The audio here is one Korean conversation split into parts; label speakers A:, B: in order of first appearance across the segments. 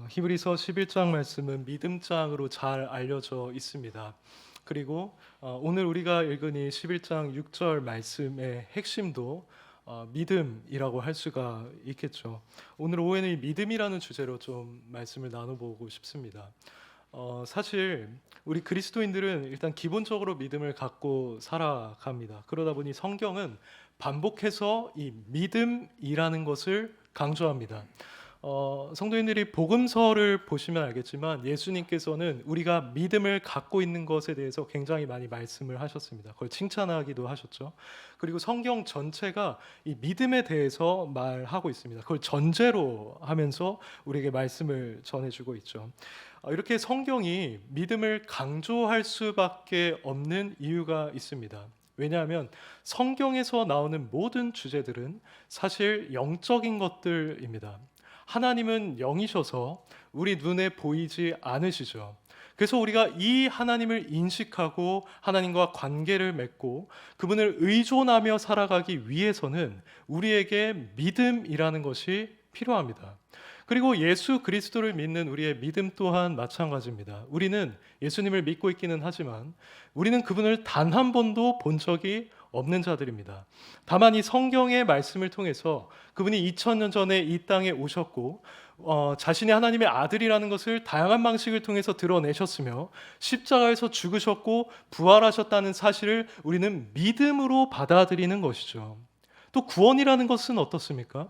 A: 히브리서 11장 말씀은 믿음장으로 잘 알려져 있습니다. 그리고 오늘 우리가 읽은 이 11장 6절 말씀의 핵심도 믿음이라고 할 수가 있겠죠. 오늘 오후에는 이 믿음이라는 주제로 좀 말씀을 나눠보고 싶습니다. 사실 우리 그리스도인들은 일단 기본적으로 믿음을 갖고 살아갑니다. 그러다 보니 성경은 반복해서 이 믿음이라는 것을 강조합니다. 성도님들이 복음서를 보시면 알겠지만 예수님께서는 우리가 믿음을 갖고 있는 것에 대해서 굉장히 많이 말씀을 하셨습니다. 그걸 칭찬하기도 하셨죠. 그리고 성경 전체가 이 믿음에 대해서 말하고 있습니다. 그걸 전제로 하면서 우리에게 말씀을 전해주고 있죠. 이렇게 성경이 믿음을 강조할 수밖에 없는 이유가 있습니다. 왜냐하면 성경에서 나오는 모든 주제들은 사실 영적인 것들입니다. 하나님은 영이셔서 우리 눈에 보이지 않으시죠. 그래서 우리가 이 하나님을 인식하고 하나님과 관계를 맺고 그분을 의존하며 살아가기 위해서는 우리에게 믿음이라는 것이 필요합니다. 그리고 예수 그리스도를 믿는 우리의 믿음 또한 마찬가지입니다. 우리는 예수님을 믿고 있기는 하지만 우리는 그분을 단 한 번도 본 적이 없는 자들입니다. 다만 이 성경의 말씀을 통해서 그분이 2000년 전에 이 땅에 오셨고 자신이 하나님의 아들이라는 것을 다양한 방식을 통해서 드러내셨으며 십자가에서 죽으셨고 부활하셨다는 사실을 우리는 믿음으로 받아들이는 것이죠. 또 구원이라는 것은 어떻습니까?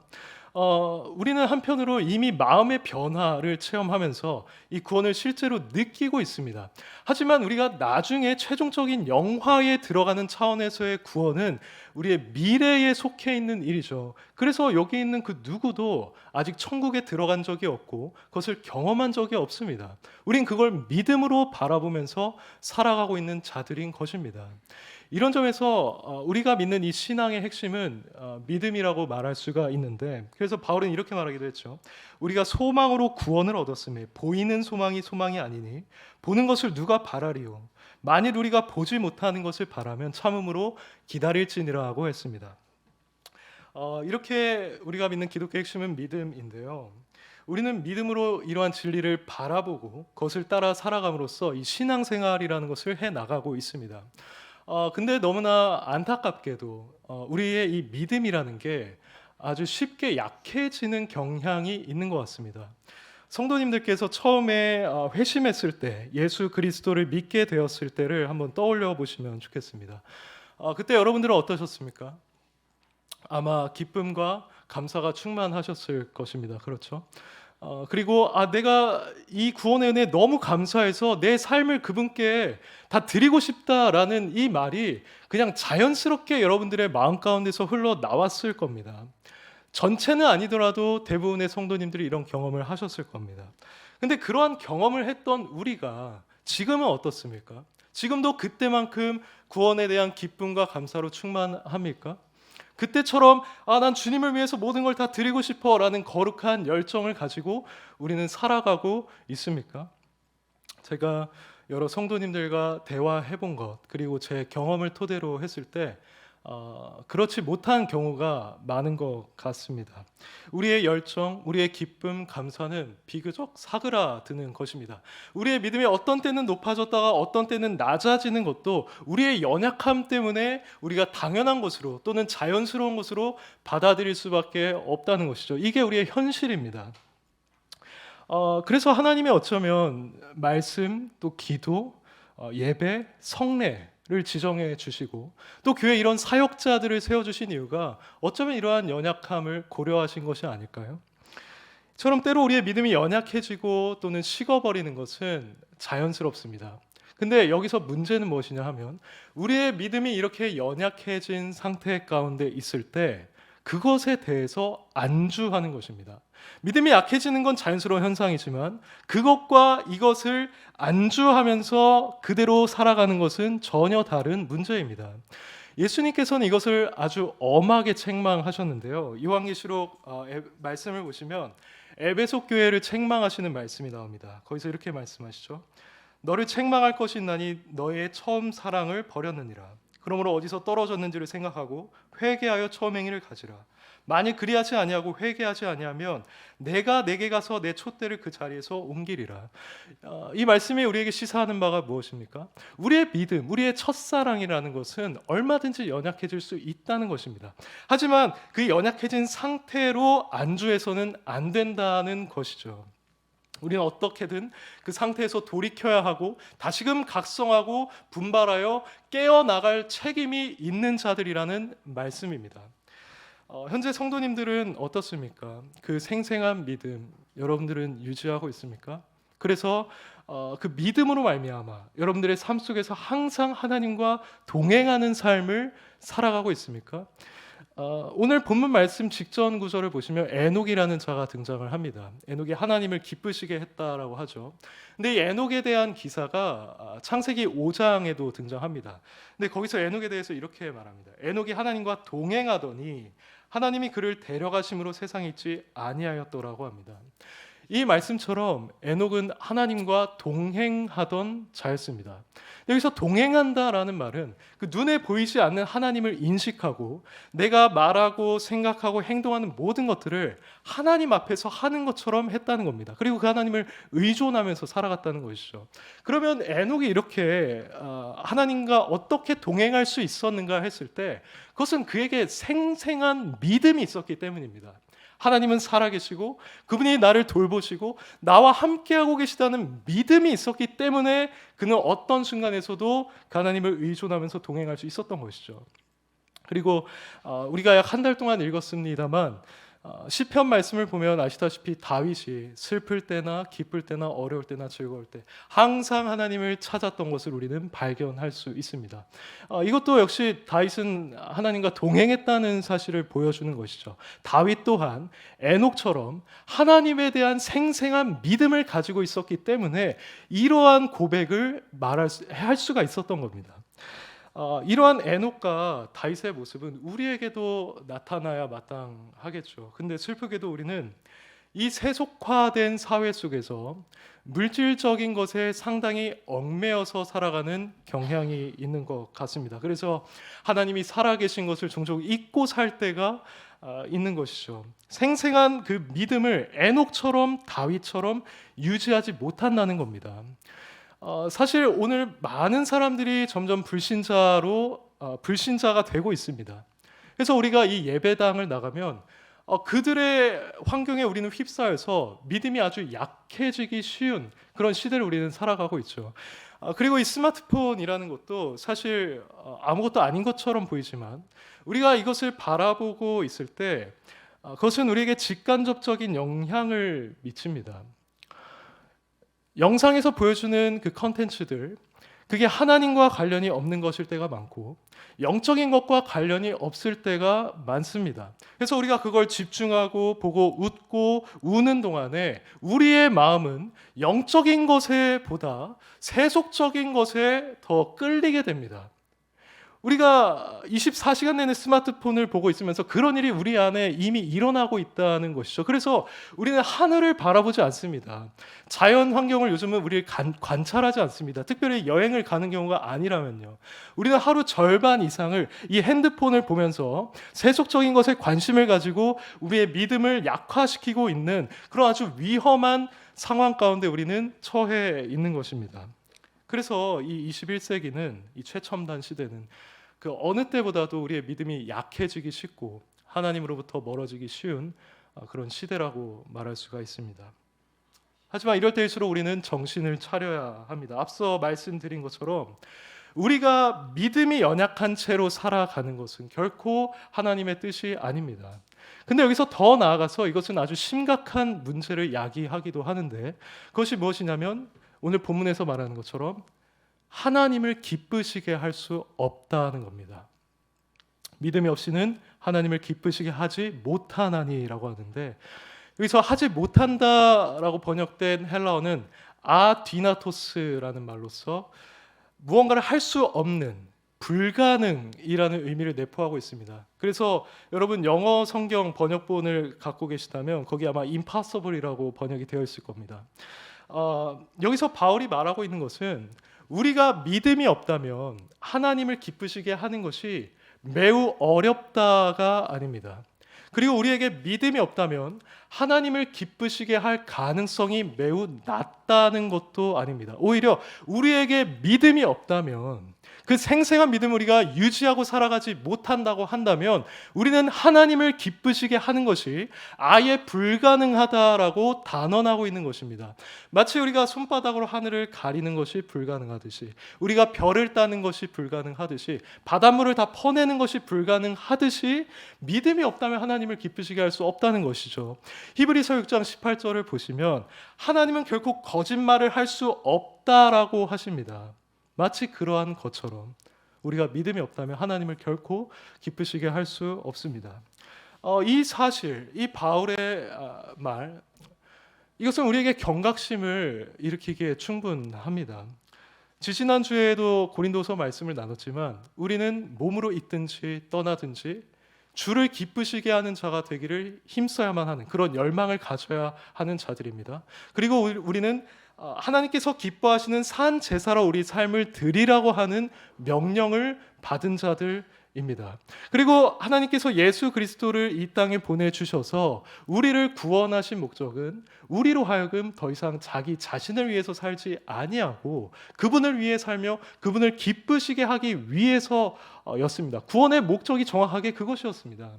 A: 우리는 한편으로 이미 마음의 변화를 체험하면서 이 구원을 실제로 느끼고 있습니다. 하지만 우리가 나중에 최종적인 영화에 들어가는 차원에서의 구원은 우리의 미래에 속해 있는 일이죠. 그래서 여기 있는 그 누구도 아직 천국에 들어간 적이 없고 그것을 경험한 적이 없습니다. 우린 그걸 믿음으로 바라보면서 살아가고 있는 자들인 것입니다. 이런 점에서 우리가 믿는 이 신앙의 핵심은 믿음이라고 말할 수가 있는데, 그래서 바울은 이렇게 말하기도 했죠. 우리가 소망으로 구원을 얻었으니 보이는 소망이 소망이 아니니 보는 것을 누가 바라리요. 만일 우리가 보지 못하는 것을 바라면 참음으로 기다릴지니라 하고 했습니다. 이렇게 우리가 믿는 기독교의 핵심은 믿음인데요. 우리는 믿음으로 이러한 진리를 바라보고 그것을 따라 살아감으로써 이 신앙생활이라는 것을 해나가고 있습니다. 근데 너무나 안타깝게도 우리의 이 믿음이라는 게 아주 쉽게 약해지는 경향이 있는 것 같습니다. 성도님들께서 처음에 회심했을 때, 예수 그리스도를 믿게 되었을 때를 한번 떠올려 보시면 좋겠습니다. 그때 여러분들은 어떠셨습니까? 아마 기쁨과 감사가 충만하셨을 것입니다. 그렇죠? 그리고 내가 이 구원의 은혜에 너무 감사해서 내 삶을 그분께 다 드리고 싶다라는 이 말이 그냥 자연스럽게 여러분들의 마음 가운데서 흘러나왔을 겁니다. 전체는 아니더라도 대부분의 성도님들이 이런 경험을 하셨을 겁니다. 근데 그러한 경험을 했던 우리가 지금은 어떻습니까? 지금도 그때만큼 구원에 대한 기쁨과 감사로 충만합니까? 그때처럼 난 주님을 위해서 모든 걸 다 드리고 싶어라는 거룩한 열정을 가지고 우리는 살아가고 있습니까? 제가 여러 성도님들과 대화해 본 것, 그리고 제 경험을 토대로 했을 때 그렇지 못한 경우가 많은 것 같습니다. 우리의 열정, 우리의 기쁨, 감사는 비교적 사그라드는 것입니다. 우리의 믿음이 어떤 때는 높아졌다가 어떤 때는 낮아지는 것도 우리의 연약함 때문에 우리가 당연한 것으로 또는 자연스러운 것으로 받아들일 수밖에 없다는 것이죠. 이게 우리의 현실입니다. 그래서 하나님이 어쩌면 말씀, 또 기도, 예배, 성례를 지정해 주시고 또 교회 이런 사역자들을 세워주신 이유가 어쩌면 이러한 연약함을 고려하신 것이 아닐까요? 처럼 때로 우리의 믿음이 연약해지고 또는 식어버리는 것은 자연스럽습니다. 근데 여기서 문제는 무엇이냐 하면 우리의 믿음이 이렇게 연약해진 상태 가운데 있을 때 그것에 대해서 안주하는 것입니다. 믿음이 약해지는 건 자연스러운 현상이지만 그것과 이것을 안주하면서 그대로 살아가는 것은 전혀 다른 문제입니다. 예수님께서는 이것을 아주 엄하게 책망하셨는데요. 요한계시록 말씀을 보시면 에베소 교회를 책망하시는 말씀이 나옵니다. 거기서 이렇게 말씀하시죠. 너를 책망할 것이 있나니 너의 처음 사랑을 버렸느니라. 그러므로 어디서 떨어졌는지를 생각하고 회개하여 처음 행위를 가지라. 만일 그리하지 아니하고 회개하지 아니하면 내가 내게 가서 내 촛대를 그 자리에서 옮기리라. 이 말씀이 우리에게 시사하는 바가 무엇입니까? 우리의 믿음, 우리의 첫사랑이라는 것은 얼마든지 연약해질 수 있다는 것입니다. 하지만 그 연약해진 상태로 안주해서는 안 된다는 것이죠. 우리는 어떻게든 그 상태에서 돌이켜야 하고 다시금 각성하고 분발하여 깨어나갈 책임이 있는 자들이라는 말씀입니다. 현재 성도님들은 어떻습니까? 그 생생한 믿음 여러분들은 유지하고 있습니까? 그래서 그 믿음으로 말미암아 여러분들의 삶 속에서 항상 하나님과 동행하는 삶을 살아가고 있습니까? 오늘 본문 말씀 직전 구절을 보시면 에녹이라는 자가 등장을 합니다. 에녹이 하나님을 기쁘시게 했다라고 하죠. 근데 이 에녹에 대한 기사가 창세기 5장에도 등장합니다. 근데 거기서 에녹에 대해서 이렇게 말합니다. 에녹이 하나님과 동행하더니 하나님이 그를 데려가심으로 세상에 있지 아니하였더라고 합니다. 이 말씀처럼 에녹은 하나님과 동행하던 자였습니다. 여기서 동행한다라는 말은 그 눈에 보이지 않는 하나님을 인식하고 내가 말하고 생각하고 행동하는 모든 것들을 하나님 앞에서 하는 것처럼 했다는 겁니다. 그리고 그 하나님을 의존하면서 살아갔다는 것이죠. 그러면 에녹이 이렇게 하나님과 어떻게 동행할 수 있었는가 했을 때 그것은 그에게 생생한 믿음이 있었기 때문입니다. 하나님은 살아계시고 그분이 나를 돌보시고 나와 함께하고 계시다는 믿음이 있었기 때문에 그는 어떤 순간에서도 그 하나님을 의존하면서 동행할 수 있었던 것이죠. 그리고 우리가 약 한 달 동안 읽었습니다만 시편 말씀을 보면 아시다시피 다윗이 슬플 때나 기쁠 때나 어려울 때나 즐거울 때 항상 하나님을 찾았던 것을 우리는 발견할 수 있습니다. 이것도 역시 다윗은 하나님과 동행했다는 사실을 보여주는 것이죠. 다윗 또한 에녹처럼 하나님에 대한 생생한 믿음을 가지고 있었기 때문에 이러한 고백을 할 수가 있었던 겁니다. 이러한 에녹과 다윗의 모습은 우리에게도 나타나야 마땅하겠죠. 근데 슬프게도 우리는 이 세속화된 사회 속에서 물질적인 것에 상당히 얽매여서 살아가는 경향이 있는 것 같습니다. 그래서 하나님이 살아계신 것을 종종 잊고 살 때가 있는 것이죠. 생생한 그 믿음을 에녹처럼 다윗처럼 유지하지 못한다는 겁니다. 사실 오늘 많은 사람들이 점점 불신자가 되고 있습니다. 그래서 우리가 이 예배당을 나가면 그들의 환경에 우리는 휩싸여서 믿음이 아주 약해지기 쉬운 그런 시대를 우리는 살아가고 있죠. 그리고 이 스마트폰이라는 것도 사실 아무것도 아닌 것처럼 보이지만 우리가 이것을 바라보고 있을 때 그것은 우리에게 직간접적인 영향을 미칩니다. 영상에서 보여주는 그 컨텐츠들 그게 하나님과 관련이 없는 것일 때가 많고 영적인 것과 관련이 없을 때가 많습니다. 그래서 우리가 그걸 집중하고 보고 웃고 우는 동안에 우리의 마음은 영적인 것에 보다 세속적인 것에 더 끌리게 됩니다. 우리가 24시간 내내 스마트폰을 보고 있으면서 그런 일이 우리 안에 이미 일어나고 있다는 것이죠. 그래서 우리는 하늘을 바라보지 않습니다. 자연 환경을 요즘은 우리를 관찰하지 않습니다. 특별히 여행을 가는 경우가 아니라면요. 우리는 하루 절반 이상을 이 핸드폰을 보면서 세속적인 것에 관심을 가지고 우리의 믿음을 약화시키고 있는 그런 아주 위험한 상황 가운데 우리는 처해 있는 것입니다. 그래서 이 21세기는 이 최첨단 시대는 그 어느 때보다도 우리의 믿음이 약해지기 쉽고 하나님으로부터 멀어지기 쉬운 그런 시대라고 말할 수가 있습니다. 하지만 이럴 때일수록 우리는 정신을 차려야 합니다. 앞서 말씀드린 것처럼 우리가 믿음이 연약한 채로 살아가는 것은 결코 하나님의 뜻이 아닙니다. 근데 여기서 더 나아가서 이것은 아주 심각한 문제를 야기하기도 하는데 그것이 무엇이냐면 오늘 본문에서 말하는 것처럼 하나님을 기쁘시게 할 수 없다는 겁니다. 믿음이 없이는 하나님을 기쁘시게 하지 못하나니라고 하는데 여기서 하지 못한다라고 번역된 헬라어는 아디나토스라는 말로서 무언가를 할 수 없는 불가능이라는 의미를 내포하고 있습니다. 그래서 여러분 영어 성경 번역본을 갖고 계시다면 거기 아마 impossible이라고 번역이 되어 있을 겁니다. 여기서 바울이 말하고 있는 것은 우리가 믿음이 없다면 하나님을 기쁘시게 하는 것이 매우 어렵다가 아닙니다. 그리고 우리에게 믿음이 없다면 하나님을 기쁘시게 할 가능성이 매우 낮다는 것도 아닙니다. 오히려 우리에게 믿음이 없다면, 그 생생한 믿음을 우리가 유지하고 살아가지 못한다고 한다면 우리는 하나님을 기쁘시게 하는 것이 아예 불가능하다라고 단언하고 있는 것입니다. 마치 우리가 손바닥으로 하늘을 가리는 것이 불가능하듯이, 우리가 별을 따는 것이 불가능하듯이, 바닷물을 다 퍼내는 것이 불가능하듯이 믿음이 없다면 하나님을 기쁘시게 할 수 없다는 것이죠. 히브리서 6장 18절을 보시면 하나님은 결코 거짓말을 할 수 없다라고 하십니다. 마치 그러한 것처럼 우리가 믿음이 없다면 하나님을 결코 기쁘시게 할 수 없습니다. 이 사실, 이 바울의 말, 이것은 우리에게 경각심을 일으키기에 충분합니다. 지지난주에도 고린도서 말씀을 나눴지만 우리는 몸으로 있든지 떠나든지 주를 기쁘시게 하는 자가 되기를 힘써야만 하는, 그런 열망을 가져야 하는 자들입니다. 그리고 우리는 하나님께서 기뻐하시는 산 제사로 우리 삶을 드리라고 하는 명령을 받은 자들입니다. 그리고 하나님께서 예수 그리스도를 이 땅에 보내주셔서 우리를 구원하신 목적은 우리로 하여금 더 이상 자기 자신을 위해서 살지 아니하고 그분을 위해 살며 그분을 기쁘시게 하기 위해서였습니다. 구원의 목적이 정확하게 그것이었습니다.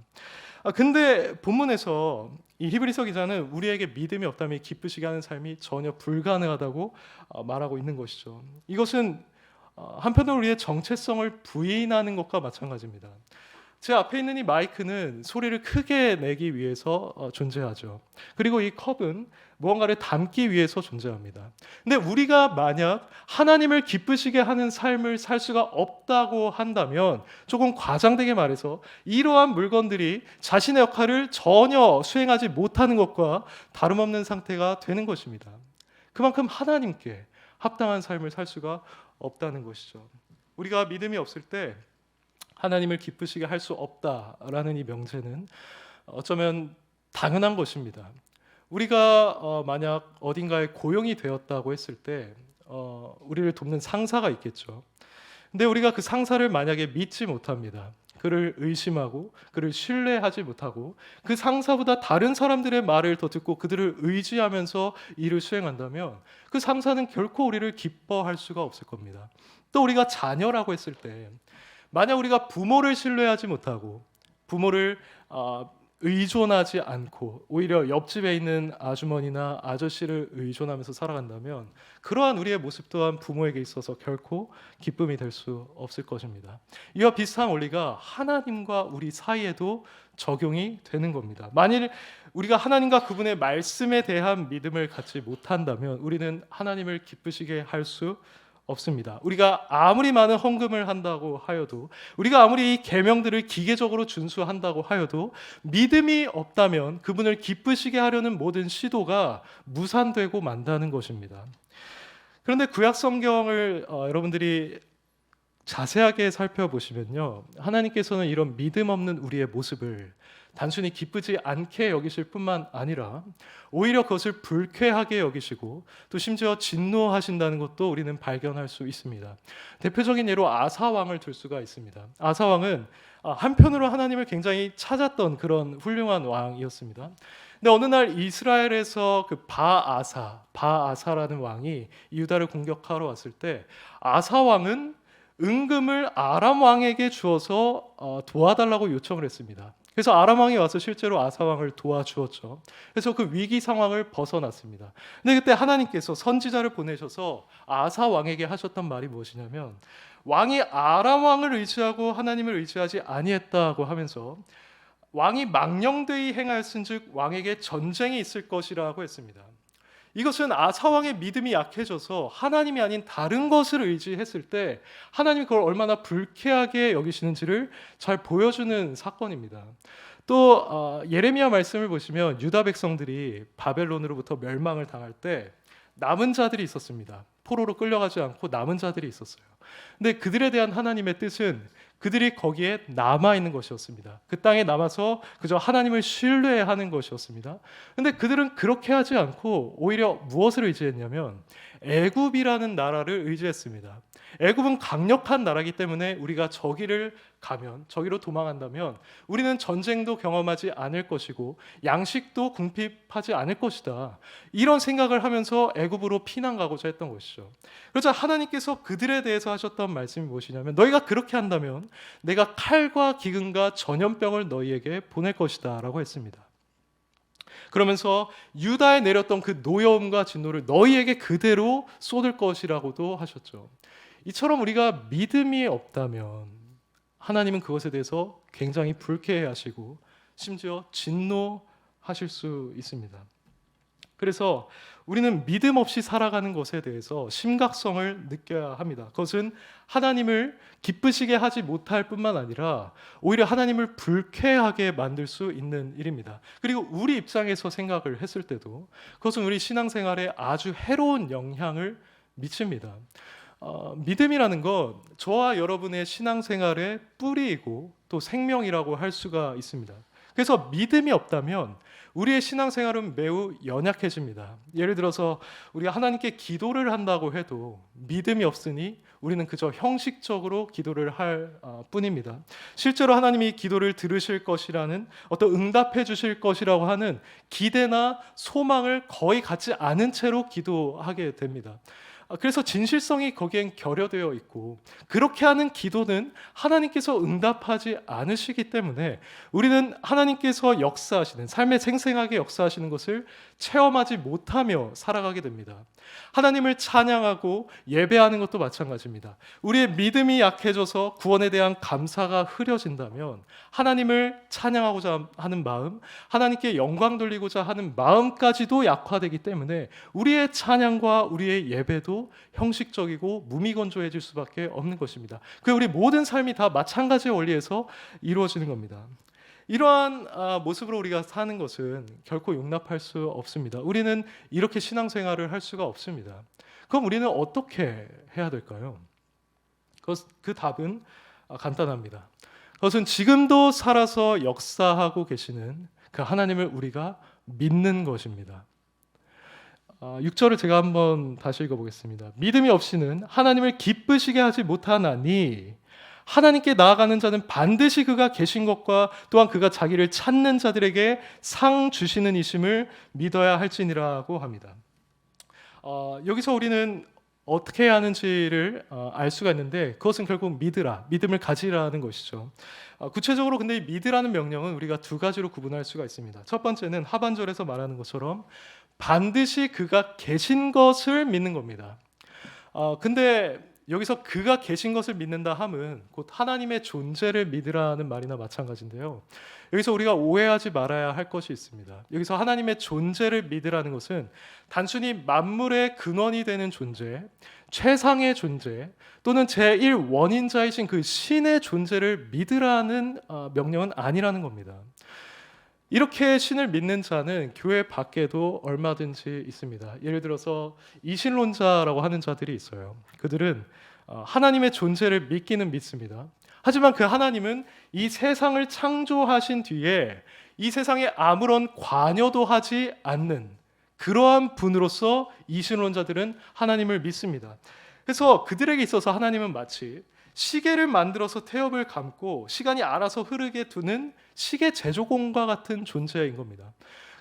A: 근데 본문에서 이 히브리서 기자는 우리에게 믿음이 없다면 기쁘시게 하는 삶이 전혀 불가능하다고 말하고 있는 것이죠. 이것은 한편으로 우리의 정체성을 부인하는 것과 마찬가지입니다. 제 앞에 있는 이 마이크는 소리를 크게 내기 위해서 존재하죠. 그리고 이 컵은 무언가를 담기 위해서 존재합니다. 근데 우리가 만약 하나님을 기쁘시게 하는 삶을 살 수가 없다고 한다면, 조금 과장되게 말해서 이러한 물건들이 자신의 역할을 전혀 수행하지 못하는 것과 다름없는 상태가 되는 것입니다. 그만큼 하나님께 합당한 삶을 살 수가 없다는 것이죠. 우리가 믿음이 없을 때 하나님을 기쁘시게 할 수 없다라는 이 명제는 어쩌면 당연한 것입니다. 우리가 만약 어딘가에 고용이 되었다고 했을 때 우리를 돕는 상사가 있겠죠. 근데 우리가 그 상사를 만약에 믿지 못합니다. 그를 의심하고 그를 신뢰하지 못하고 그 상사보다 다른 사람들의 말을 더 듣고 그들을 의지하면서 일을 수행한다면 그 상사는 결코 우리를 기뻐할 수가 없을 겁니다. 또 우리가 자녀라고 했을 때 만약 우리가 부모를 신뢰하지 못하고 부모를 의존하지 않고 오히려 옆집에 있는 아주머니나 아저씨를 의존하면서 살아간다면 그러한 우리의 모습 또한 부모에게 있어서 결코 기쁨이 될 수 없을 것입니다. 이와 비슷한 원리가 하나님과 우리 사이에도 적용이 되는 겁니다. 만일 우리가 하나님과 그분의 말씀에 대한 믿음을 갖지 못한다면 우리는 하나님을 기쁘시게 할 수 없습니다. 우리가 아무리 많은 헌금을 한다고 하여도, 우리가 아무리 이 계명들을 기계적으로 준수한다고 하여도 믿음이 없다면 그분을 기쁘시게 하려는 모든 시도가 무산되고 만다는 것입니다. 그런데 구약 성경을 여러분들이 자세하게 살펴보시면요, 하나님께서는 이런 믿음 없는 우리의 모습을 단순히 기쁘지 않게 여기실 뿐만 아니라 오히려 그것을 불쾌하게 여기시고 또 심지어 진노하신다는 것도 우리는 발견할 수 있습니다. 대표적인 예로 아사 왕을 들 수가 있습니다. 아사 왕은 한편으로 하나님을 굉장히 찾았던 그런 훌륭한 왕이었습니다. 근데 어느 날 이스라엘에서 그 바아사라는 왕이 유다를 공격하러 왔을 때 아사 왕은 은금을 아람 왕에게 주어서 도와달라고 요청을 했습니다. 그래서 아람 왕이 와서 실제로 아사 왕을 도와주었죠. 그래서 그 위기 상황을 벗어났습니다. 근데 그때 하나님께서 선지자를 보내셔서 아사 왕에게 하셨던 말이 무엇이냐면, 왕이 아람 왕을 의지하고 하나님을 의지하지 아니했다고 하면서 왕이 망령되이 행하였은즉 왕에게 전쟁이 있을 것이라고 했습니다. 이것은 아사 왕의 믿음이 약해져서 하나님이 아닌 다른 것을 의지했을 때 하나님이 그걸 얼마나 불쾌하게 여기시는지를 잘 보여주는 사건입니다. 또 예레미야 말씀을 보시면 유다 백성들이 바벨론으로부터 멸망을 당할 때 남은 자들이 있었습니다. 포로로 끌려가지 않고 남은 자들이 있었어요. 근데 그들에 대한 하나님의 뜻은 그들이 거기에 남아있는 것이었습니다. 그 땅에 남아서 그저 하나님을 신뢰하는 것이었습니다. 근데 그들은 그렇게 하지 않고 오히려 무엇을 의지했냐면 애굽이라는 나라를 의지했습니다. 애굽은 강력한 나라이기 때문에 우리가 저기로 도망한다면 우리는 전쟁도 경험하지 않을 것이고 양식도 궁핍하지 않을 것이다. 이런 생각을 하면서 애굽으로 피난 가고자 했던 것이죠. 그러자 하나님께서 그들에 대해서 하셨던 말씀이 무엇이냐면 너희가 그렇게 한다면 내가 칼과 기근과 전염병을 너희에게 보낼 것이다 라고 했습니다. 그러면서 유다에 내렸던 그 노여움과 진노를 너희에게 그대로 쏟을 것이라고도 하셨죠. 이처럼 우리가 믿음이 없다면 하나님은 그것에 대해서 굉장히 불쾌해하시고 심지어 진노하실 수 있습니다. 그래서 우리는 믿음 없이 살아가는 것에 대해서 심각성을 느껴야 합니다. 그것은 하나님을 기쁘시게 하지 못할 뿐만 아니라 오히려 하나님을 불쾌하게 만들 수 있는 일입니다. 그리고 우리 입장에서 생각을 했을 때도 그것은 우리 신앙생활에 아주 해로운 영향을 미칩니다. 믿음이라는 것, 저와 여러분의 신앙생활의 뿌리이고 또 생명이라고 할 수가 있습니다. 그래서 믿음이 없다면 우리의 신앙생활은 매우 연약해집니다. 예를 들어서 우리가 하나님께 기도를 한다고 해도 믿음이 없으니 우리는 그저 형식적으로 기도를 할 뿐입니다. 실제로 하나님이 기도를 들으실 것이라는 어떤 응답해 주실 것이라고 하는 기대나 소망을 거의 갖지 않은 채로 기도하게 됩니다. 그래서 진실성이 거기엔 결여되어 있고 그렇게 하는 기도는 하나님께서 응답하지 않으시기 때문에 우리는 하나님께서 역사하시는 삶에 생생하게 역사하시는 것을 체험하지 못하며 살아가게 됩니다. 하나님을 찬양하고 예배하는 것도 마찬가지입니다. 우리의 믿음이 약해져서 구원에 대한 감사가 흐려진다면 하나님을 찬양하고자 하는 마음, 하나님께 영광 돌리고자 하는 마음까지도 약화되기 때문에 우리의 찬양과 우리의 예배도 형식적이고 무미건조해질 수밖에 없는 것입니다. 그 우리 모든 삶이 다 마찬가지의 원리에서 이루어지는 겁니다. 이러한 모습으로 우리가 사는 것은 결코 용납할 수 없습니다. 우리는 이렇게 신앙생활을 할 수가 없습니다. 그럼 우리는 어떻게 해야 될까요? 그 답은 간단합니다. 그것은 지금도 살아서 역사하고 계시는 그 하나님을 우리가 믿는 것입니다. 6절을 제가 한번 다시 읽어보겠습니다. 믿음이 없이는 하나님을 기쁘시게 하지 못하나니 하나님께 나아가는 자는 반드시 그가 계신 것과 또한 그가 자기를 찾는 자들에게 상 주시는 이심을 믿어야 할지니라고 합니다. 여기서 우리는 어떻게 해야 하는지를 알 수가 있는데 그것은 결국 믿음을 가지라는 것이죠. 구체적으로 근데 이 믿으라는 명령은 우리가 두 가지로 구분할 수가 있습니다. 첫 번째는 하반절에서 말하는 것처럼 반드시 그가 계신 것을 믿는 겁니다. 근데 여기서 그가 계신 것을 믿는다 함은 곧 하나님의 존재를 믿으라는 말이나 마찬가지인데요. 여기서 우리가 오해하지 말아야 할 것이 있습니다. 여기서 하나님의 존재를 믿으라는 것은 단순히 만물의 근원이 되는 존재, 최상의 존재 또는 제1원인자이신 그 신의 존재를 믿으라는 명령은 아니라는 겁니다. 이렇게 신을 믿는 자는 교회 밖에도 얼마든지 있습니다. 예를 들어서 이신론자라고 하는 자들이 있어요. 그들은 하나님의 존재를 믿기는 믿습니다. 하지만 그 하나님은 이 세상을 창조하신 뒤에 이 세상에 아무런 관여도 하지 않는 그러한 분으로서 이신론자들은 하나님을 믿습니다. 그래서 그들에게 있어서 하나님은 마치 시계를 만들어서 태엽을 감고 시간이 알아서 흐르게 두는 시계 제조공과 같은 존재인 겁니다.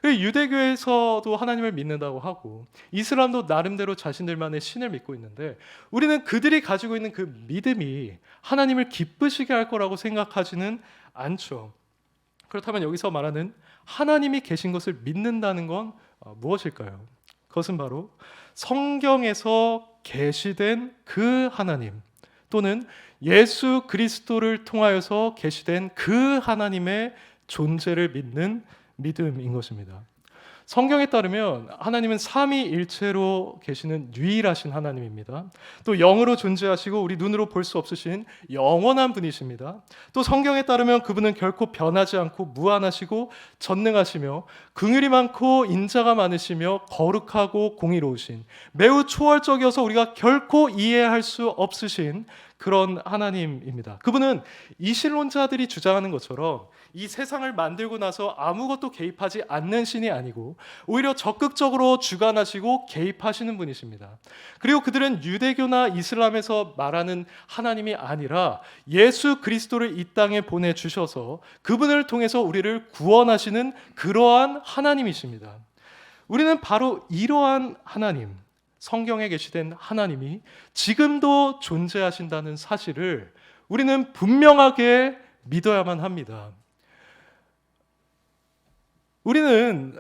A: 유대교에서도 하나님을 믿는다고 하고 이슬람도 나름대로 자신들만의 신을 믿고 있는데 우리는 그들이 가지고 있는 그 믿음이 하나님을 기쁘시게 할 거라고 생각하지는 않죠. 그렇다면 여기서 말하는 하나님이 계신 것을 믿는다는 건 무엇일까요? 그것은 바로 성경에서 계시된 그 하나님 또는 예수 그리스도를 통하여서 계시된 그 하나님의 존재를 믿는 믿음인 것입니다. 성경에 따르면 하나님은 삼위일체로 계시는 유일하신 하나님입니다. 또 영으로 존재하시고 우리 눈으로 볼 수 없으신 영원한 분이십니다. 또 성경에 따르면 그분은 결코 변하지 않고 무한하시고 전능하시며 긍휼이 많고 인자가 많으시며 거룩하고 공의로우신 매우 초월적이어서 우리가 결코 이해할 수 없으신 그런 하나님입니다. 그분은 이신론자들이 주장하는 것처럼 이 세상을 만들고 나서 아무것도 개입하지 않는 신이 아니고 오히려 적극적으로 주관하시고 개입하시는 분이십니다. 그리고 그들은 유대교나 이슬람에서 말하는 하나님이 아니라 예수 그리스도를 이 땅에 보내주셔서 그분을 통해서 우리를 구원하시는 그러한 하나님이십니다. 우리는 바로 이러한 하나님, 성경에 계시된 하나님이 지금도 존재하신다는 사실을 우리는 분명하게 믿어야만 합니다. 우리는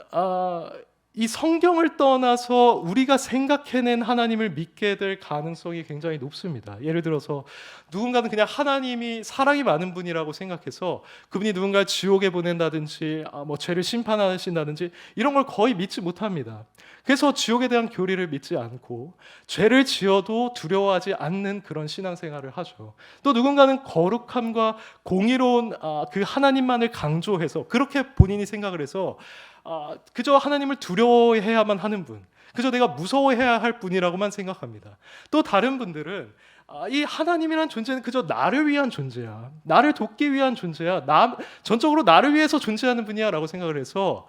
A: 이 성경을 떠나서 우리가 생각해낸 하나님을 믿게 될 가능성이 굉장히 높습니다. 예를 들어서 누군가는 그냥 하나님이 사랑이 많은 분이라고 생각해서 그분이 누군가를 지옥에 보낸다든지 죄를 심판하신다든지 이런 걸 거의 믿지 못합니다. 그래서 지옥에 대한 교리를 믿지 않고 죄를 지어도 두려워하지 않는 그런 신앙생활을 하죠. 또 누군가는 거룩함과 공의로운 그 하나님만을 강조해서 그렇게 본인이 생각을 해서 그저 하나님을 두려워해야만 하는 분, 그저 내가 무서워해야 할 분이라고만 생각합니다. 또 다른 분들은 이 하나님이란 존재는 그저 나를 위한 존재야, 나를 돕기 위한 존재야, 전적으로 나를 위해서 존재하는 분이야 라고 생각을 해서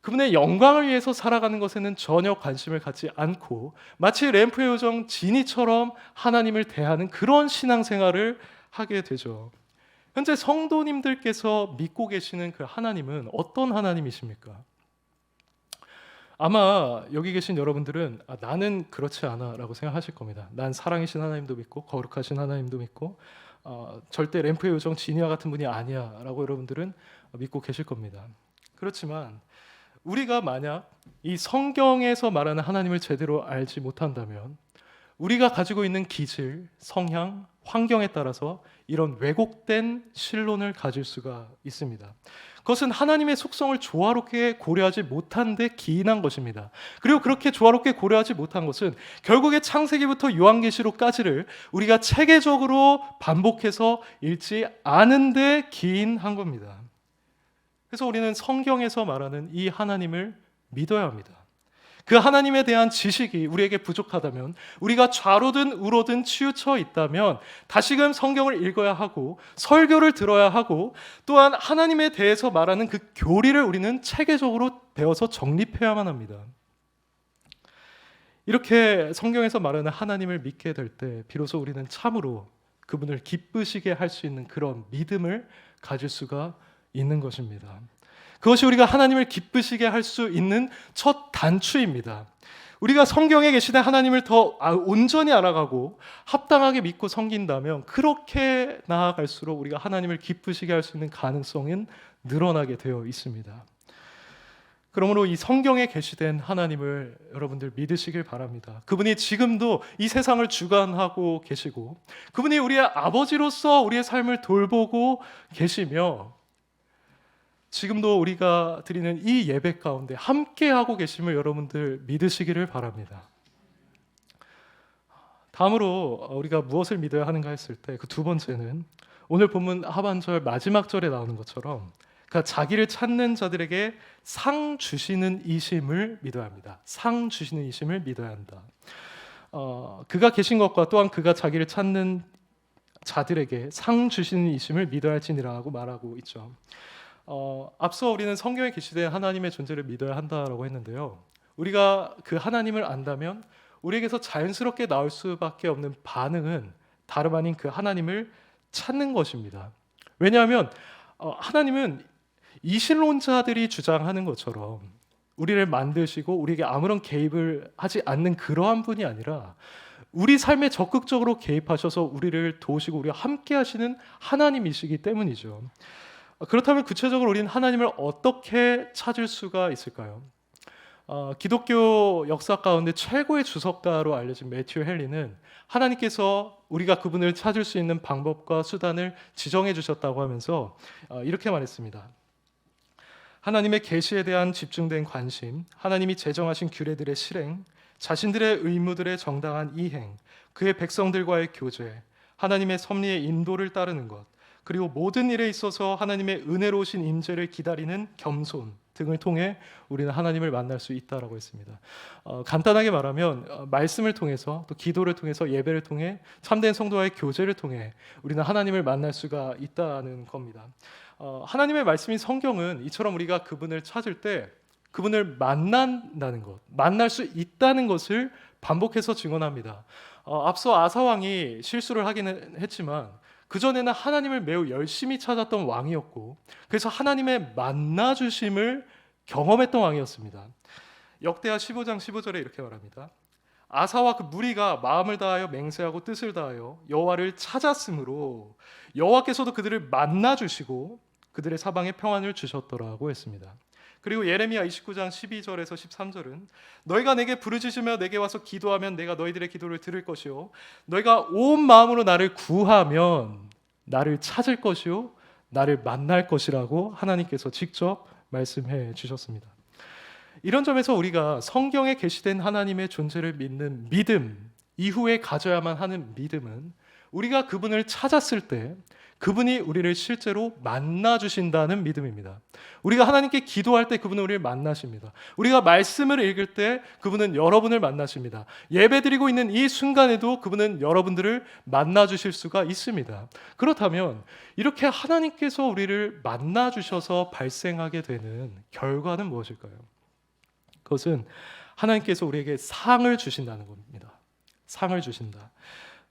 A: 그분의 영광을 위해서 살아가는 것에는 전혀 관심을 갖지 않고 마치 램프의 요정 지니처럼 하나님을 대하는 그런 신앙생활을 하게 되죠. 현재 성도님들께서 믿고 계시는 그 하나님은 어떤 하나님이십니까? 아마 여기 계신 여러분들은 나는 그렇지 않아 라고 생각하실 겁니다. 난 사랑이신 하나님도 믿고 거룩하신 하나님도 믿고 절대 램프의 요정 지니와 같은 분이 아니야 라고 여러분들은 믿고 계실 겁니다. 그렇지만 우리가 만약 이 성경에서 말하는 하나님을 제대로 알지 못한다면 우리가 가지고 있는 기질, 성향, 환경에 따라서 이런 왜곡된 신론을 가질 수가 있습니다. 그것은 하나님의 속성을 조화롭게 고려하지 못한 데 기인한 것입니다. 그리고 그렇게 조화롭게 고려하지 못한 것은 결국에 창세기부터 요한계시록까지를 우리가 체계적으로 반복해서 읽지 않은 데 기인한 겁니다. 그래서 우리는 성경에서 말하는 이 하나님을 믿어야 합니다. 그 하나님에 대한 지식이 우리에게 부족하다면, 우리가 좌로든 우로든 치우쳐 있다면 다시금 성경을 읽어야 하고 설교를 들어야 하고 또한 하나님에 대해서 말하는 그 교리를 우리는 체계적으로 배워서 정립해야만 합니다. 이렇게 성경에서 말하는 하나님을 믿게 될 때 비로소 우리는 참으로 그분을 기쁘시게 할 수 있는 그런 믿음을 가질 수가 있는 것입니다. 그것이 우리가 하나님을 기쁘시게 할 수 있는 첫 단추입니다. 우리가 성경에 계시는 하나님을 더 온전히 알아가고 합당하게 믿고 섬긴다면 그렇게 나아갈수록 우리가 하나님을 기쁘시게 할 수 있는 가능성은 늘어나게 되어 있습니다. 그러므로 이 성경에 계시된 하나님을 여러분들 믿으시길 바랍니다. 그분이 지금도 이 세상을 주관하고 계시고 그분이 우리의 아버지로서 우리의 삶을 돌보고 계시며 지금도 우리가 드리는 이 예배 가운데 함께하고 계심을 여러분들 믿으시기를 바랍니다. 다음으로 우리가 무엇을 믿어야 하는가 했을 때 그 두 번째는 오늘 본문 하반절 마지막 절에 나오는 것처럼 그러니까 자기를 찾는 자들에게 상 주시는 이심을 믿어야 합니다. 상 주시는 이심을 믿어야 한다. 그가 계신 것과 또한 그가 자기를 찾는 자들에게 상 주시는 이심을 믿어야 할지니라고 말하고 있죠. 앞서 우리는 성경에 계시된 하나님의 존재를 믿어야 한다라고 했는데요. 우리가 그 하나님을 안다면 우리에게서 자연스럽게 나올 수밖에 없는 반응은 다름 아닌 그 하나님을 찾는 것입니다. 왜냐하면 하나님은 이신론자들이 주장하는 것처럼 우리를 만드시고 우리에게 아무런 개입을 하지 않는 그러한 분이 아니라 우리 삶에 적극적으로 개입하셔서 우리를 도우시고 우리와 함께 하시는 하나님이시기 때문이죠. 그렇다면 구체적으로 우리는 하나님을 어떻게 찾을 수가 있을까요? 기독교 역사 가운데 최고의 주석가로 알려진 매튜 헨리는 하나님께서 우리가 그분을 찾을 수 있는 방법과 수단을 지정해 주셨다고 하면서 이렇게 말했습니다. 하나님의 계시에 대한 집중된 관심, 하나님이 제정하신 규례들의 실행, 자신들의 의무들의 정당한 이행, 그의 백성들과의 교제, 하나님의 섭리의 인도를 따르는 것, 그리고 모든 일에 있어서 하나님의 은혜로우신 임재를 기다리는 겸손, 등을 통해 우리는 하나님을 만날 수 있다라고 했습니다. 간단하게 말하면 말씀을 통해서 또 기도를 통해서 예배를 통해 참된 성도와의 교제를 통해 우리는 하나님을 만날 수가 있다는 겁니다. 하나님의 말씀인 성경은 이처럼 우리가 그분을 찾을 때 그분을 만난다는 것, 만날 수 있다는 것을 반복해서 증언합니다. 앞서 아사 왕이 실수를 하기는 했지만 그전에는 하나님을 매우 열심히 찾았던 왕이었고 그래서 하나님의 만나주심을 경험했던 왕이었습니다. 역대하 15장 15절에 이렇게 말합니다. 아사와 그 무리가 마음을 다하여 맹세하고 뜻을 다하여 여호와를 찾았으므로 여호와께서도 그들을 만나주시고 그들의 사방에 평안을 주셨더라고 했습니다. 그리고 예레미야 29장 12절에서 13절은 너희가 내게 부르짖으며 내게 와서 기도하면 내가 너희들의 기도를 들을 것이요 너희가 온 마음으로 나를 구하면 나를 찾을 것이요 나를 만날 것이라고 하나님께서 직접 말씀해 주셨습니다. 이런 점에서 우리가 성경에 계시된 하나님의 존재를 믿는 믿음 이후에 가져야만 하는 믿음은 우리가 그분을 찾았을 때 그분이 우리를 실제로 만나주신다는 믿음입니다. 우리가 하나님께 기도할 때 그분은 우리를 만나십니다. 우리가 말씀을 읽을 때 그분은 여러분을 만나십니다. 예배드리고 있는 이 순간에도 그분은 여러분들을 만나주실 수가 있습니다. 그렇다면 이렇게 하나님께서 우리를 만나주셔서 발생하게 되는 결과는 무엇일까요? 그것은 하나님께서 우리에게 상을 주신다는 겁니다. 상을 주신다.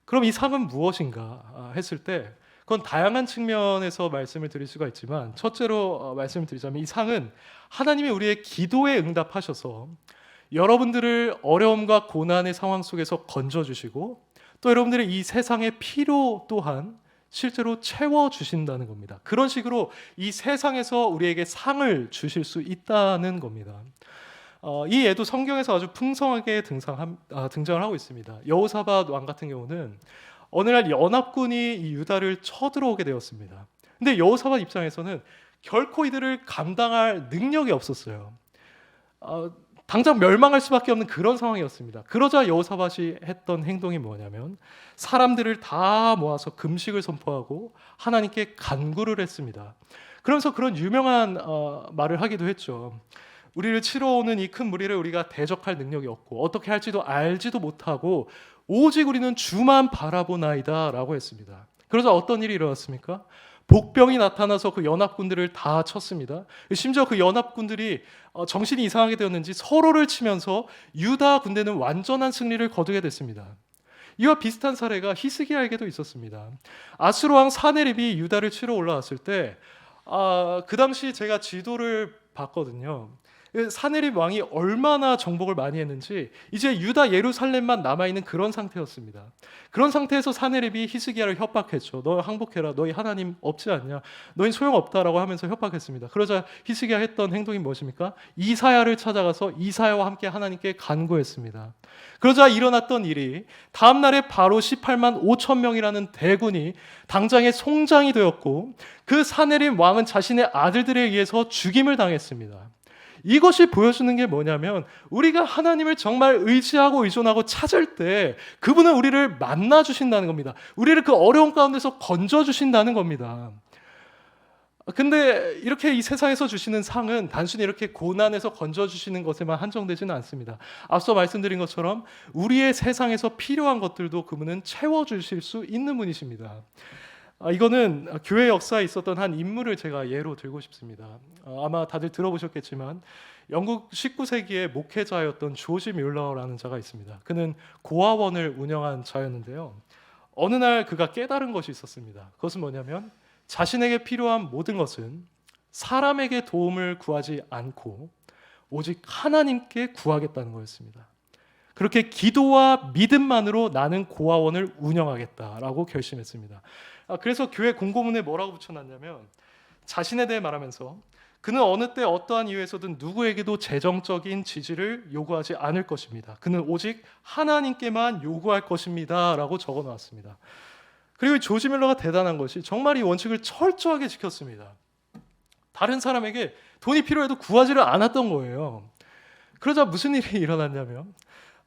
A: 그럼 이 상은 무엇인가 했을 때 그건 다양한 측면에서 말씀을 드릴 수가 있지만 첫째로 말씀을 드리자면 이 상은 하나님이 우리의 기도에 응답하셔서 여러분들을 어려움과 고난의 상황 속에서 건져주시고 또 여러분들의 이 세상의 필요 또한 실제로 채워주신다는 겁니다. 그런 식으로 이 세상에서 우리에게 상을 주실 수 있다는 겁니다. 이 예도 성경에서 아주 풍성하게 등장을 하고 있습니다. 여호사밧 왕 같은 경우는 어느 날 연합군이 이 유다를 쳐들어오게 되었습니다. 근데 여호사밧 입장에서는 결코 이들을 감당할 능력이 없었어요. 당장 멸망할 수밖에 없는 그런 상황이었습니다. 그러자 여호사밧이 했던 행동이 뭐냐면 사람들을 다 모아서 금식을 선포하고 하나님께 간구를 했습니다. 그러면서 그런 유명한 말을 하기도 했죠. 우리를 치러 오는 이 큰 무리를 우리가 대적할 능력이 없고 어떻게 할지도 알지도 못하고 오직 우리는 주만 바라보나이다 라고 했습니다. 그러자 어떤 일이 일어났습니까? 복병이 나타나서 그 연합군들을 다 쳤습니다. 심지어 그 연합군들이 정신이 이상하게 되었는지 서로를 치면서 유다 군대는 완전한 승리를 거두게 됐습니다. 이와 비슷한 사례가 히스기야에게도 있었습니다. 아수르 왕 사네립이 유다를 치러 올라왔을 때 그 당시 제가 지도를 봤거든요. 사네립 왕이 얼마나 정복을 많이 했는지 이제 유다 예루살렘만 남아있는 그런 상태였습니다. 그런 상태에서 사네립이 히스기야를 협박했죠. 너 항복해라. 너희 하나님 없지 않냐. 너희 소용없다라고 하면서 협박했습니다. 그러자 히스기야 했던 행동이 무엇입니까? 이사야를 찾아가서 이사야와 함께 하나님께 간구했습니다. 그러자 일어났던 일이 다음 날에 바로 18만 5천 명이라는 대군이 당장에 송장이 되었고 그 사네립 왕은 자신의 아들들에 의해서 죽임을 당했습니다. 이것이 보여주는 게 뭐냐면 우리가 하나님을 정말 의지하고 의존하고 찾을 때 그분은 우리를 만나주신다는 겁니다. 우리를 그 어려운 가운데서 건져주신다는 겁니다. 근데 이렇게 이 세상에서 주시는 상은 단순히 이렇게 고난에서 건져주시는 것에만 한정되지는 않습니다. 앞서 말씀드린 것처럼 우리의 세상에서 필요한 것들도 그분은 채워주실 수 있는 분이십니다. 이거는 교회 역사에 있었던 한 인물을 제가 예로 들고 싶습니다. 아마 다들 들어보셨겠지만 영국 19세기의 목회자였던 조지 뮬러라는 자가 있습니다. 그는 고아원을 운영한 자였는데요. 어느 날 그가 깨달은 것이 있었습니다. 그것은 뭐냐면 자신에게 필요한 모든 것은 사람에게 도움을 구하지 않고 오직 하나님께 구하겠다는 거였습니다. 그렇게 기도와 믿음만으로 나는 고아원을 운영하겠다라고 결심했습니다. 그래서 교회 공고문에 뭐라고 붙여놨냐면 자신에 대해 말하면서 그는 어느 때 어떠한 이유에서든 누구에게도 재정적인 지지를 요구하지 않을 것입니다. 그는 오직 하나님께만 요구할 것입니다 라고 적어놨습니다. 그리고 조지 밀러가 대단한 것이 정말 이 원칙을 철저하게 지켰습니다. 다른 사람에게 돈이 필요해도 구하지를 않았던 거예요. 그러자 무슨 일이 일어났냐면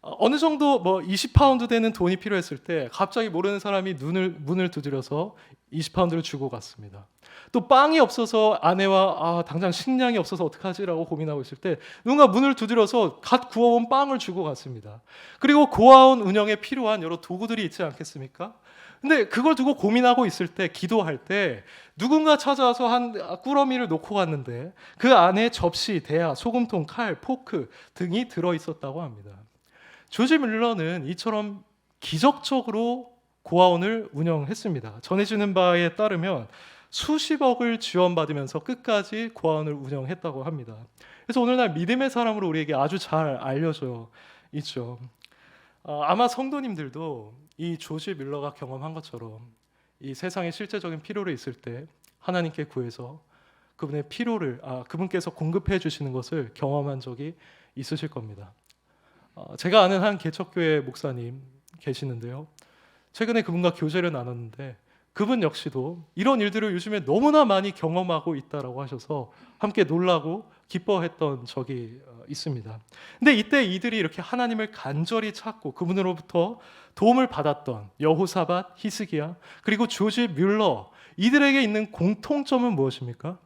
A: 어느 정도 뭐 20파운드 되는 돈이 필요했을 때 갑자기 모르는 사람이 문을 두드려서 20파운드를 주고 갔습니다. 또 빵이 없어서 아내와 당장 식량이 없어서 어떡하지라고 고민하고 있을 때 누군가 문을 두드려서 갓 구워온 빵을 주고 갔습니다. 그리고 고아원 운영에 필요한 여러 도구들이 있지 않겠습니까? 근데 그걸 두고 고민하고 있을 때, 기도할 때 누군가 찾아와서 한 꾸러미를 놓고 갔는데 그 안에 접시, 대야, 소금통, 칼, 포크 등이 들어 있었다고 합니다. 조지 밀러는 이처럼 기적적으로 고아원을 운영했습니다. 전해지는 바에 따르면 수십억을 지원받으면서 끝까지 고아원을 운영했다고 합니다. 그래서 오늘날 믿음의 사람으로 우리에게 아주 잘 알려져 있죠. 아마 성도님들도 이 조지 밀러가 경험한 것처럼 이 세상에 실제적인 필요를 있을 때 하나님께 구해서 그분의 필요를 그분께서 공급해 주시는 것을 경험한 적이 있으실 겁니다. 제가 아는 한 개척교회 목사님 계시는데요. 최근에 그분과 교제를 나눴는데 그분 역시도 이런 일들을 요즘에 너무나 많이 경험하고 있다라고 하셔서 함께 놀라고 기뻐했던 적이 있습니다. 근데 이때 이들이 이렇게 하나님을 간절히 찾고 그분으로부터 도움을 받았던 여호사밧, 히스기야, 그리고 조지 뮬러, 이들에게 있는 공통점은 무엇입니까?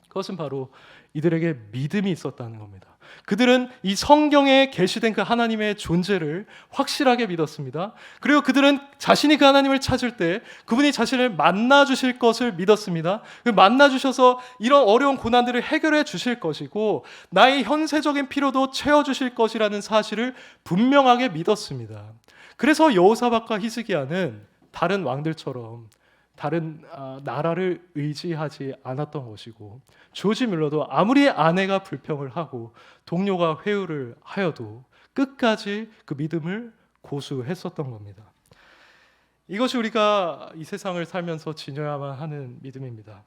A: 그것은 바로 이들에게 믿음이 있었다는 겁니다. 그들은 이 성경에 계시된 그 하나님의 존재를 확실하게 믿었습니다. 그리고 그들은 자신이 그 하나님을 찾을 때 그분이 자신을 만나 주실 것을 믿었습니다. 만나 주셔서 이런 어려운 고난들을 해결해 주실 것이고 나의 현세적인 필요도 채워 주실 것이라는 사실을 분명하게 믿었습니다. 그래서 여호사밧과 히스기야는 다른 왕들처럼 다른 나라를 의지하지 않았던 것이고, 조지 밀러도 아무리 아내가 불평을 하고 동료가 회유를 하여도 끝까지 그 믿음을 고수했었던 겁니다. 이것이 우리가 이 세상을 살면서 지녀야만 하는 믿음입니다.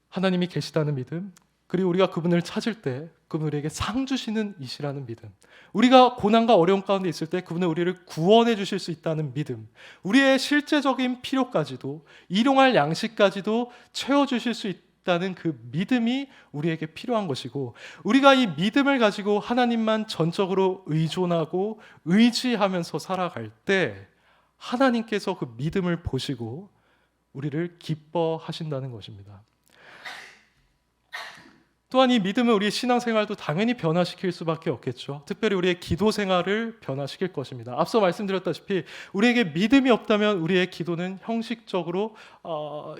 A: 하나님이 계시다는 믿음, 그리고 우리가 그분을 찾을 때 그분 우리에게 상 주시는 이시라는 믿음, 우리가 고난과 어려움 가운데 있을 때 그분은 우리를 구원해 주실 수 있다는 믿음, 우리의 실제적인 필요까지도, 일용할 양식까지도 채워주실 수 있다는 그 믿음이 우리에게 필요한 것이고, 우리가 이 믿음을 가지고 하나님만 전적으로 의존하고 의지하면서 살아갈 때 하나님께서 그 믿음을 보시고 우리를 기뻐하신다는 것입니다. 또한 이 믿음은 우리의 신앙생활도 당연히 변화시킬 수밖에 없겠죠. 특별히 우리의 기도 생활을 변화시킬 것입니다. 앞서 말씀드렸다시피 우리에게 믿음이 없다면 우리의 기도는 형식적으로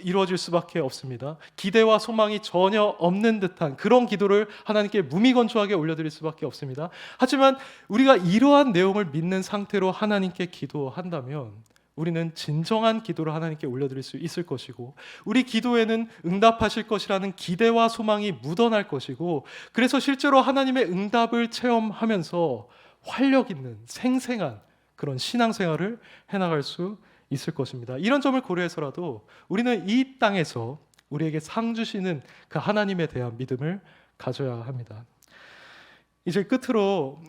A: 이루어질 수밖에 없습니다. 기대와 소망이 전혀 없는 듯한 그런 기도를 하나님께 무미건조하게 올려드릴 수밖에 없습니다. 하지만 우리가 이러한 내용을 믿는 상태로 하나님께 기도한다면 우리는 진정한 기도를 하나님께 올려드릴 수 있을 것이고, 우리 기도에는 응답하실 것이라는 기대와 소망이 묻어날 것이고, 그래서 실제로 하나님의 응답을 체험하면서 활력 있는 생생한 그런 신앙생활을 해나갈 수 있을 것입니다. 이런 점을 고려해서라도 우리는 이 땅에서 우리에게 상 주시는 그 하나님에 대한 믿음을 가져야 합니다. 이제 끝으로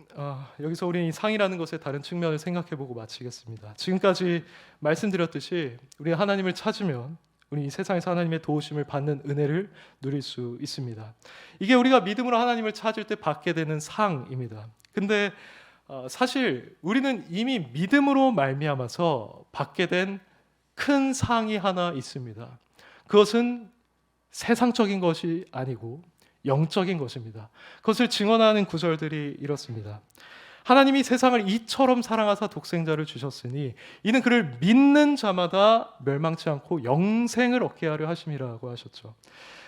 A: 여기서 우리는 이 상이라는 것의 다른 측면을 생각해보고 마치겠습니다. 지금까지 말씀드렸듯이 우리 하나님을 찾으면 우리 이 세상에서 하나님의 도우심을 받는 은혜를 누릴 수 있습니다. 이게 우리가 믿음으로 하나님을 찾을 때 받게 되는 상입니다. 근데 사실 우리는 이미 믿음으로 말미암아서 받게 된 큰 상이 하나 있습니다. 그것은 세상적인 것이 아니고 영적인 것입니다. 그것을 증언하는 구절들이 이렇습니다. 하나님이 세상을 이처럼 사랑하사 독생자를 주셨으니 이는 그를 믿는 자마다 멸망치 않고 영생을 얻게 하려 하심이라고 하셨죠.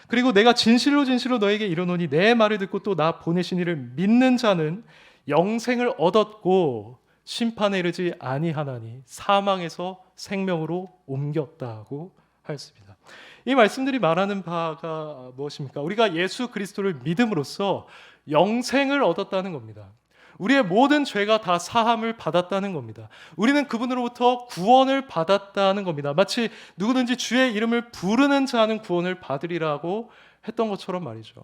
A: 그리고 내가 진실로 진실로 너에게 이르노니 내 말을 듣고 또 나 보내신 이를 믿는 자는 영생을 얻었고 심판에 이르지 아니하나니 사망에서 생명으로 옮겼다고 하였습니다. 이 말씀들이 말하는 바가 무엇입니까? 우리가 예수 그리스도를 믿음으로써 영생을 얻었다는 겁니다. 우리의 모든 죄가 다 사함을 받았다는 겁니다. 우리는 그분으로부터 구원을 받았다는 겁니다. 마치 누구든지 주의 이름을 부르는 자는 구원을 받으리라고 했던 것처럼 말이죠.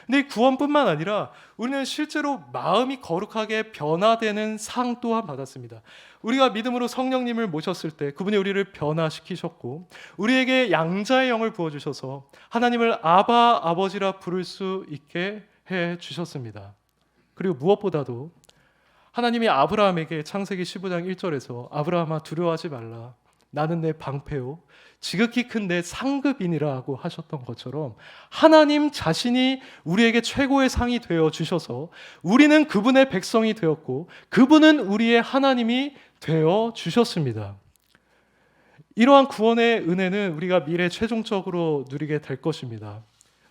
A: 근데 이 구원뿐만 아니라 우리는 실제로 마음이 거룩하게 변화되는 상 또한 받았습니다. 우리가 믿음으로 성령님을 모셨을 때 그분이 우리를 변화시키셨고 우리에게 양자의 영을 부어주셔서 하나님을 아바 아버지라 부를 수 있게 해주셨습니다. 그리고 무엇보다도 하나님이 아브라함에게 창세기 15장 1절에서 아브라함아 두려워하지 말라. 나는 내 방패요 지극히 큰 내 상급이니라고 하셨던 것처럼 하나님 자신이 우리에게 최고의 상이 되어 주셔서 우리는 그분의 백성이 되었고 그분은 우리의 하나님이 되어 주셨습니다. 이러한 구원의 은혜는 우리가 미래 최종적으로 누리게 될 것입니다.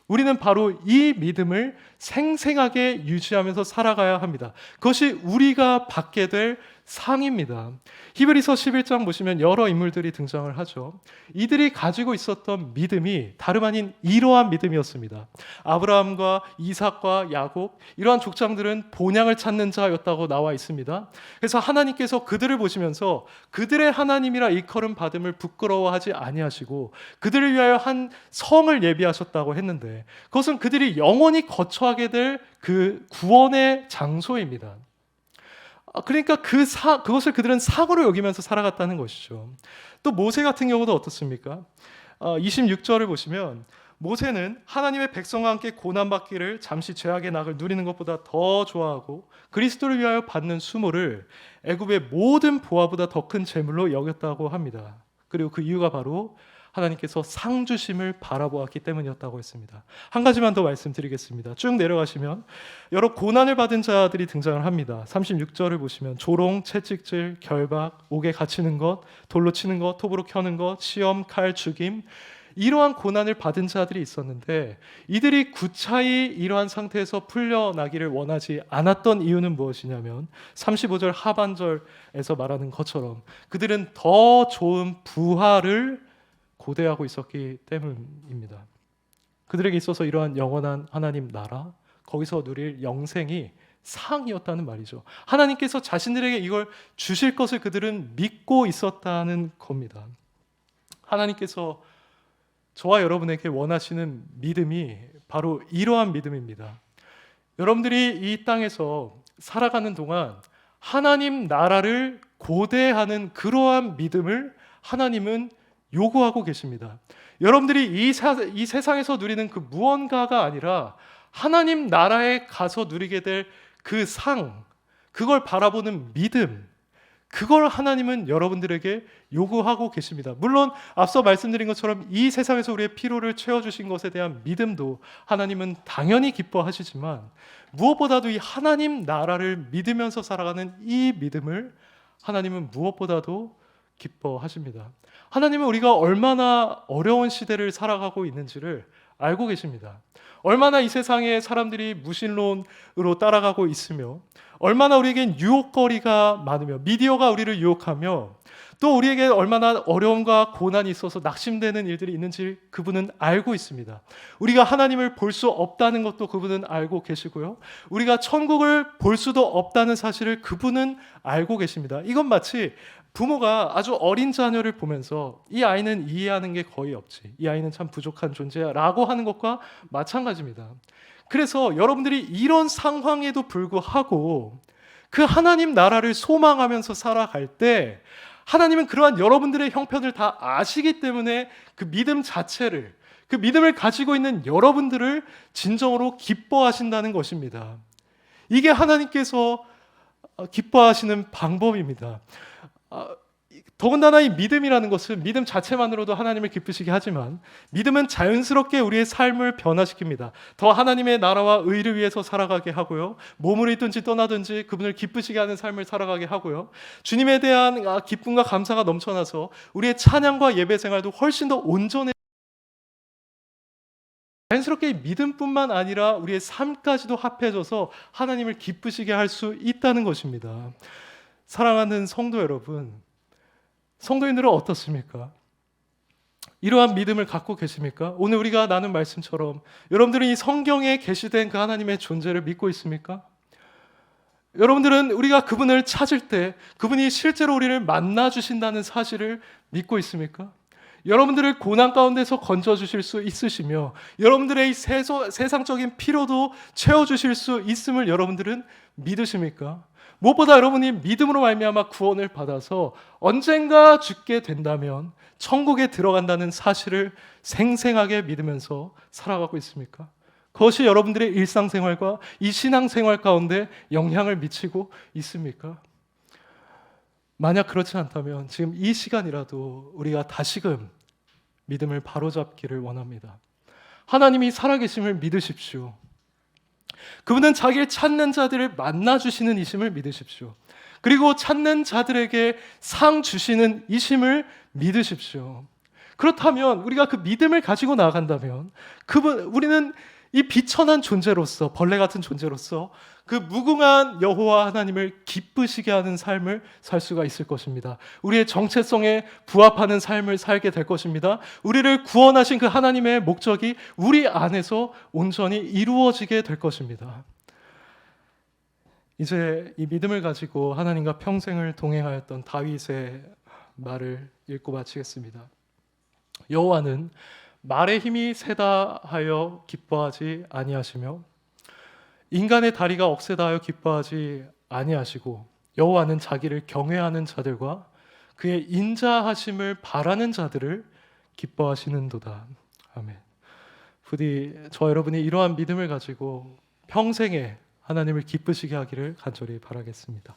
A: 우리는 바로 이 믿음을 생생하게 유지하면서 살아가야 합니다. 그것이 우리가 받게 될 상입니다. 히브리서 11장 보시면 여러 인물들이 등장을 하죠. 이들이 가지고 있었던 믿음이 다름 아닌 이러한 믿음이었습니다. 아브라함과 이삭과 야곱, 이러한 족장들은 본향을 찾는 자였다고 나와 있습니다. 그래서 하나님께서 그들을 보시면서 그들의 하나님이라 일컬음 받음을 부끄러워하지 아니하시고 그들을 위하여 한 성을 예비하셨다고 했는데 그것은 그들이 영원히 거처하게 될 그 구원의 장소입니다. 그러니까 그것을 그들은 상으로 여기면서 살아갔다는 것이죠. 또 모세 같은 경우도 어떻습니까? 26절을 보시면 모세는 하나님의 백성과 함께 고난받기를 잠시 죄악의 낙을 누리는 것보다 더 좋아하고 그리스도를 위하여 받는 수모를 애굽의 모든 보화보다 더 큰 재물로 여겼다고 합니다. 그리고 그 이유가 바로 하나님께서 상 주심을 바라보았기 때문이었다고 했습니다. 한 가지만 더 말씀드리겠습니다. 쭉 내려가시면 여러 고난을 받은 자들이 등장을 합니다. 36절을 보시면 조롱, 채찍질, 결박, 옥에 갇히는 것, 돌로 치는 것, 톱으로 켜는 것, 시험, 칼, 죽임, 이러한 고난을 받은 자들이 있었는데 이들이 구차히 이러한 상태에서 풀려나기를 원하지 않았던 이유는 무엇이냐면 35절 하반절에서 말하는 것처럼 그들은 더 좋은 부활을 고대하고 있었기 때문입니다. 그들에게 있어서 이러한 영원한 하나님 나라, 거기서 누릴 영생이 상이었다는 말이죠. 하나님께서 자신들에게 이걸 주실 것을 그들은 믿고 있었다는 겁니다. 하나님께서 저와 여러분에게 원하시는 믿음이 바로 이러한 믿음입니다. 여러분들이 이 땅에서 살아가는 동안 하나님 나라를 고대하는 그러한 믿음을 하나님은 요구하고 계십니다. 여러분들이 이 세상에서 누리는 그 무언가가 아니라 하나님 나라에 가서 누리게 될 그 상, 그걸 바라보는 믿음, 그걸 하나님은 여러분들에게 요구하고 계십니다. 물론 앞서 말씀드린 것처럼 이 세상에서 우리의 필요를 채워주신 것에 대한 믿음도 하나님은 당연히 기뻐하시지만 무엇보다도 이 하나님 나라를 믿으면서 살아가는 이 믿음을 하나님은 무엇보다도 기뻐하십니다. 하나님은 우리가 얼마나 어려운 시대를 살아가고 있는지를 알고 계십니다. 얼마나 이 세상에 사람들이 무신론으로 따라가고 있으며 얼마나 우리에겐 유혹거리가 많으며 미디어가 우리를 유혹하며 또 우리에게 얼마나 어려움과 고난이 있어서 낙심되는 일들이 있는지 그분은 알고 있습니다. 우리가 하나님을 볼 수 없다는 것도 그분은 알고 계시고요. 우리가 천국을 볼 수도 없다는 사실을 그분은 알고 계십니다. 이건 마치 부모가 아주 어린 자녀를 보면서 이 아이는 이해하는 게 거의 없지, 이 아이는 참 부족한 존재야 라고 하는 것과 마찬가지입니다. 그래서 여러분들이 이런 상황에도 불구하고 그 하나님 나라를 소망하면서 살아갈 때 하나님은 그러한 여러분들의 형편을 다 아시기 때문에 그 믿음 자체를, 그 믿음을 가지고 있는 여러분들을 진정으로 기뻐하신다는 것입니다. 이게 하나님께서 기뻐하시는 방법입니다. 더군다나 이 믿음이라는 것은 믿음 자체만으로도 하나님을 기쁘시게 하지만 믿음은 자연스럽게 우리의 삶을 변화시킵니다. 더 하나님의 나라와 의를 위해서 살아가게 하고요. 몸을 있든지 떠나든지 그분을 기쁘시게 하는 삶을 살아가게 하고요. 주님에 대한 기쁨과 감사가 넘쳐나서 우리의 찬양과 예배 생활도 훨씬 더 온전해. 자연스럽게 믿음뿐만 아니라 우리의 삶까지도 합해져서 하나님을 기쁘시게 할 수 있다는 것입니다. 사랑하는 성도 여러분, 성도인들은 어떻습니까? 이러한 믿음을 갖고 계십니까? 오늘 우리가 나눈 말씀처럼 여러분들은 이 성경에 계시된 그 하나님의 존재를 믿고 있습니까? 여러분들은 우리가 그분을 찾을 때 그분이 실제로 우리를 만나 주신다는 사실을 믿고 있습니까? 여러분들을 고난 가운데서 건져주실 수 있으시며 여러분들의 이 세상적인 필요도 채워주실 수 있음을 여러분들은 믿으십니까? 무엇보다 여러분이 믿음으로 말미암아 구원을 받아서 언젠가 죽게 된다면 천국에 들어간다는 사실을 생생하게 믿으면서 살아가고 있습니까? 그것이 여러분들의 일상생활과 이 신앙생활 가운데 영향을 미치고 있습니까? 만약 그렇지 않다면 지금 이 시간이라도 우리가 다시금 믿음을 바로잡기를 원합니다. 하나님이 살아계심을 믿으십시오. 그분은 자기를 찾는 자들을 만나주시는 이심을 믿으십시오. 그리고 찾는 자들에게 상 주시는 이심을 믿으십시오. 그렇다면 우리가 그 믿음을 가지고 나아간다면 우리는 이 비천한 존재로서, 벌레 같은 존재로서 그 무궁한 여호와 하나님을 기쁘시게 하는 삶을 살 수가 있을 것입니다. 우리의 정체성에 부합하는 삶을 살게 될 것입니다. 우리를 구원하신 그 하나님의 목적이 우리 안에서 온전히 이루어지게 될 것입니다. 이제 이 믿음을 가지고 하나님과 평생을 동행하였던 다윗의 말을 읽고 마치겠습니다. 여호와는 말의 힘이 세다 하여 기뻐하지 아니하시며 인간의 다리가 억세다 하여 기뻐하지 아니하시고 여호와는 자기를 경외하는 자들과 그의 인자하심을 바라는 자들을 기뻐하시는도다. 아멘. 부디 저 여러분이 이러한 믿음을 가지고 평생에 하나님을 기쁘시게 하기를 간절히 바라겠습니다.